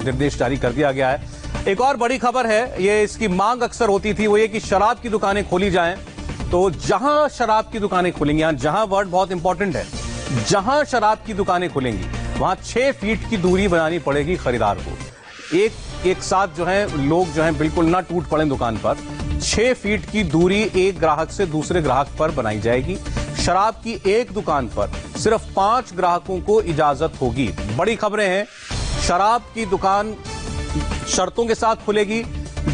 निर्देश जारी कर दिया गया है। एक और बड़ी खबर है, ये इसकी मांग अक्सर होती थी, वो ये कि शराब की दुकानें खोली जाएं। तो जहां शराब की दुकानें खुलेंगी, यहां जहां वर्ड बहुत इंपॉर्टेंट है, जहां शराब की दुकानें खुलेंगी वहां 6 फीट की दूरी बनानी पड़ेगी खरीदार को। एक साथ जो है लोग जो है बिल्कुल ना टूट पड़े दुकान पर। 6 फीट की दूरी एक ग्राहक से दूसरे ग्राहक पर बनाई जाएगी। शराब की एक दुकान पर सिर्फ 5 ग्राहकों को इजाजत होगी। बड़ी खबरें हैं, शराब की दुकान शर्तों के साथ खुलेगी,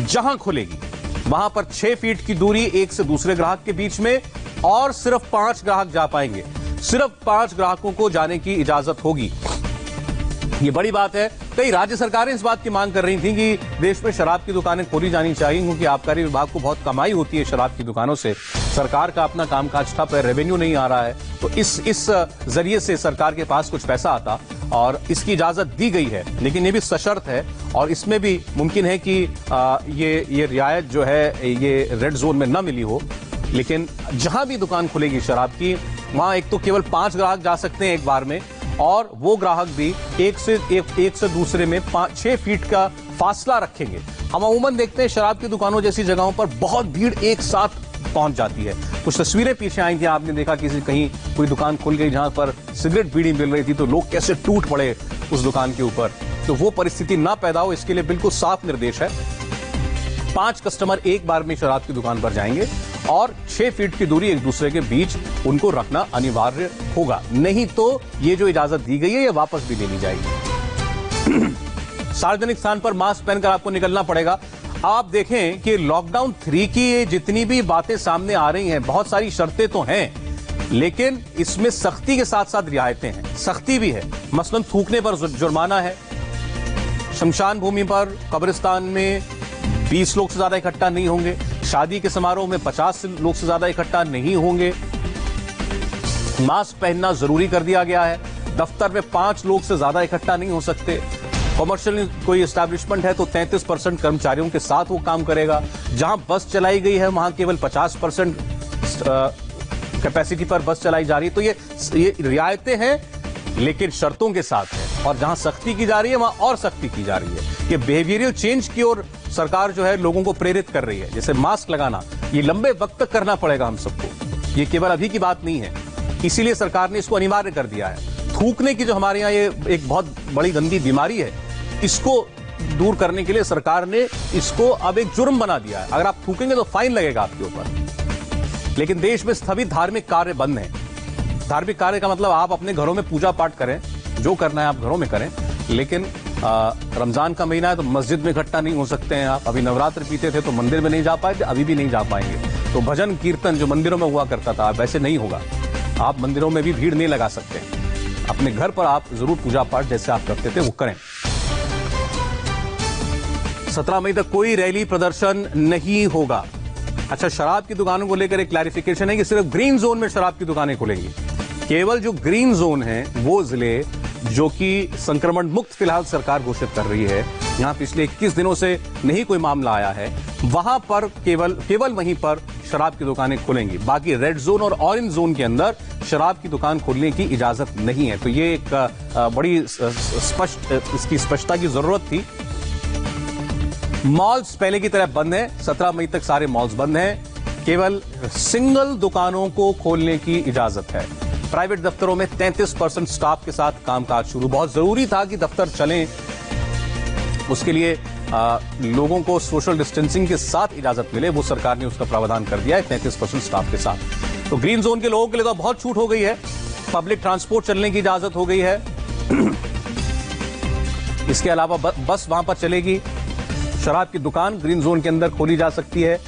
जहां खुलेगी वहां पर 6 फीट की दूरी एक से दूसरे ग्राहक के बीच में, और सिर्फ 5 ग्राहक जा पाएंगे। सिर्फ 5 ग्राहकों को जाने की इजाजत होगी। ये बड़ी बात है। कई राज्य सरकारें इस बात की मांग कर रही थी कि देश में शराब की दुकानें खोली जानी चाहिए, क्योंकि आबकारी विभाग को बहुत कमाई होती है शराब की दुकानों से। सरकार का अपना कामकाज ठप है, रेवेन्यू नहीं आ रहा है, तो इस जरिए से सरकार के पास कुछ पैसा आता, और इसकी इजाजत दी गई है। लेकिन ये भी सशर्त है, और इसमें भी मुमकिन है कि ये रियायत जो है ये रेड जोन में न मिली हो। लेकिन जहां भी दुकान खुलेगी शराब की, वहां एक तो केवल 5 ग्राहक जा सकते हैं एक बार में, और वो ग्राहक भी एक से दूसरे में 6 फीट का फासला रखेंगे। हम अमूमन देखते हैं शराब की दुकानों जैसी जगहों पर बहुत भीड़ एक साथ पहुंच जाती है। कुछ तस्वीरें पीछे आई थी, आपने देखा कहीं कोई दुकान खुल गई जहां पर सिगरेट बीड़ी मिल रही थी, तो लोग कैसे टूट पड़े उस दुकान के ऊपर। तो वो परिस्थिति ना पैदा हो, इसके लिए बिल्कुल साफ निर्देश है। 5 कस्टमर एक बार में शराब की दुकान पर जाएंगे, और 6 फीट की दूरी एक दूसरे के बीच उनको रखना अनिवार्य होगा। नहीं तो ये जो इजाजत दी गई है ये वापस भी लेनी जाएगी। सार्वजनिक स्थान पर मास्क पहनकर आपको निकलना पड़ेगा। आप देखें कि लॉकडाउन 3 की जितनी भी बातें सामने आ रही हैं, बहुत सारी शर्तें तो हैं, लेकिन इसमें सख्ती के साथ साथ रियायतें हैं, सख्ती भी है। मसलन थूकने पर जुर्माना है, शमशान भूमि पर, कब्रिस्तान में 20 लोग से ज्यादा इकट्ठा नहीं होंगे, शादी के समारोह में 50 लोग से ज्यादा इकट्ठा नहीं होंगे, मास्क पहनना जरूरी कर दिया गया है, दफ्तर में 5 लोग से ज्यादा इकट्ठा नहीं हो सकते, कॉमर्शियल कोई एस्टैब्लिशमेंट है तो 33% कर्मचारियों के साथ वो काम करेगा, जहां बस चलाई गई है वहां केवल 50% कैपेसिटी पर बस चलाई जा रही है। तो ये रियायतें हैं, लेकिन शर्तों के साथ है, और जहां सख्ती की जा रही है वहां और सख्ती की जा रही है। ये बिहेवियरल चेंज की ओर सरकार जो है लोगों को प्रेरित कर रही है। जैसे मास्क लगाना, ये लंबे वक्त तक करना पड़ेगा हम सबको, ये केवल अभी की बात नहीं है, इसीलिए सरकार ने इसको अनिवार्य कर दिया है। थूकने की जो हमारे यहाँ ये एक बहुत बड़ी गंदी बीमारी है, इसको दूर करने के लिए सरकार ने इसको अब एक जुर्म बना दिया है। अगर आप थूकेंगे तो फाइन लगेगा आपके ऊपर। लेकिन देश में सभी धार्मिक कार्य बंद हैं। धार्मिक कार्य का मतलब आप अपने घरों में पूजा पाठ करें, जो करना है आप घरों में करें, लेकिन रमजान का महीना है तो मस्जिद में इकट्ठा नहीं हो सकते हैं आप। अभी नवरात्र पीते थे तो मंदिर में नहीं जा पाए थे, अभी भी नहीं जा पाएंगे। तो भजन कीर्तन जो मंदिरों में हुआ करता था वैसे नहीं होगा। आप मंदिरों में भी भीड़ नहीं लगा सकते, अपने घर पर आप जरूर पूजा पाठ जैसे आप करते थे वो करें। 17 मई तक कोई रैली प्रदर्शन नहीं होगा। अच्छा, शराब की दुकानों को लेकर एक क्लैरिफिकेशन है कि सिर्फ ग्रीन जोन में शराब की दुकानें खुलेंगी। केवल जो ग्रीन जोन है वो जिले जो कि संक्रमण मुक्त फिलहाल सरकार घोषित कर रही है, यहां पिछले 21 दिनों से नहीं कोई मामला आया है, वहां पर केवल वहीं पर शराब की दुकानें खुलेंगी। बाकी रेड जोन और ऑरेंज जोन के अंदर शराब की दुकान खोलने की इजाजत नहीं है। तो ये एक बड़ी इसकी स्पष्टता की जरूरत थी। मॉल्स पहले की तरह बंद है, 17 मई तक सारे मॉल्स बंद हैं। केवल सिंगल दुकानों को खोलने की इजाजत है। प्राइवेट दफ्तरों में 33% स्टाफ के साथ कामकाज शुरू। बहुत जरूरी था कि दफ्तर चलें, उसके लिए लोगों को सोशल डिस्टेंसिंग के साथ इजाजत मिले, वो सरकार ने उसका प्रावधान कर दिया है 33% स्टाफ के साथ। तो ग्रीन जोन के लोगों के लिए तो बहुत छूट हो गई है, पब्लिक ट्रांसपोर्ट चलने की इजाजत हो गई है। इसके अलावा बस वहां पर चलेगी, शराब की दुकान ग्रीन जोन के अंदर खोली जा सकती है।